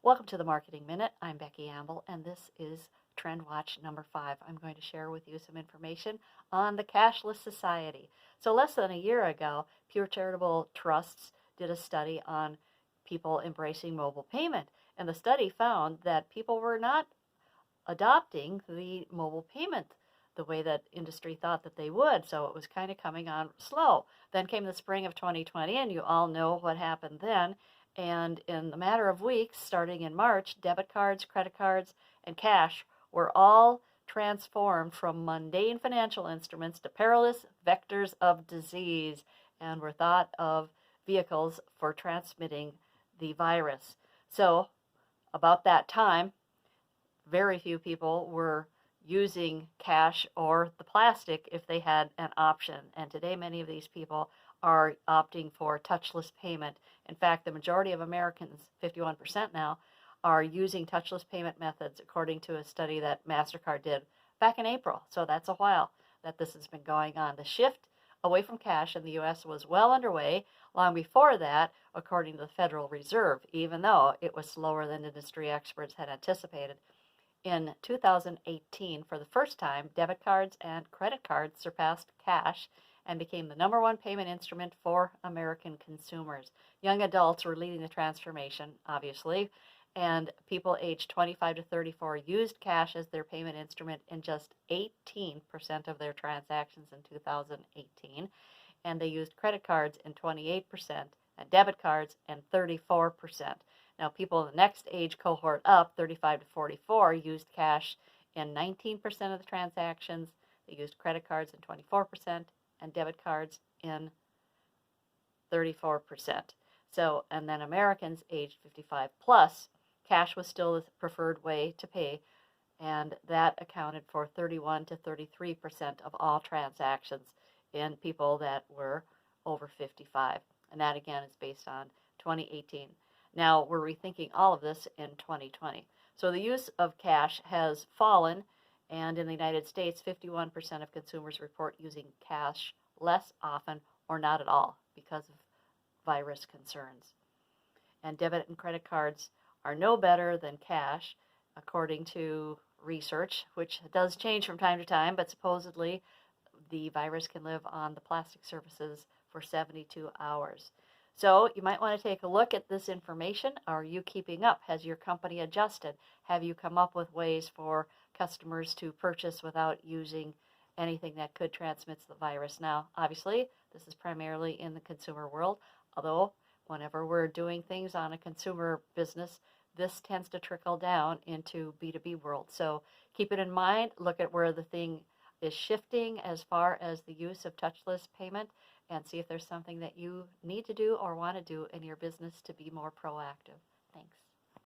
Welcome to the Marketing Minute. I'm Becky Amble, and this is TrendWatch number 5. I'm going to share with you some information on the cashless society. So less than a year ago, Pure Charitable Trusts did a study on people embracing mobile payment, and the study found that people were not adopting the mobile payment the way that industry thought that they would, so it was kind of coming on slow. Then came the spring of 2020, and you all know what happened then. And in a matter of weeks, starting in March, debit cards, credit cards, and cash were all transformed from mundane financial instruments to perilous vectors of disease and were thought of vehicles for transmitting the virus. So about that time, very few people were using cash or the plastic if they had an option. And today, many of these people are opting for touchless payment. In fact, the majority of Americans, 51% now, are using touchless payment methods, according to a study that MasterCard did back in April. So that's a while that this has been going on. The shift away from cash in the U.S. was well underway long before that, according to the Federal Reserve, even though it was slower than industry experts had anticipated. In 2018, for the first time, debit cards and credit cards surpassed cash and became the #1 payment instrument for American consumers. Young adults were leading the transformation, obviously, and people aged 25 to 34 used cash as their payment instrument in just 18% of their transactions in 2018, and they used credit cards in 28% and debit cards in 34%. Now, people in the next age cohort up, 35 to 44, used cash in 19% of the transactions. They used credit cards in 24% and debit cards in 34%. So, and then Americans aged 55 plus, cash was still the preferred way to pay, and that accounted for 31 to 33% of all transactions in people that were over 55. And that, again, is based on 2018. Now, we're rethinking all of this in 2020. So the use of cash has fallen, and in the United States, 51% of consumers report using cash less often or not at all because of virus concerns. And debit and credit cards are no better than cash, according to research, which does change from time to time, but supposedly the virus can live on the plastic surfaces for 72 hours. So you might want to take a look at this information. Are you keeping up? Has your company adjusted? Have you come up with ways for customers to purchase without using anything that could transmit the virus? Now, obviously, this is primarily in the consumer world, although whenever we're doing things on a consumer business, this tends to trickle down into B2B world. So keep it in mind. Look at where the thing is shifting as far as the use of touchless payment, and see if there's something that you need to do or want to do in your business to be more proactive. Thanks.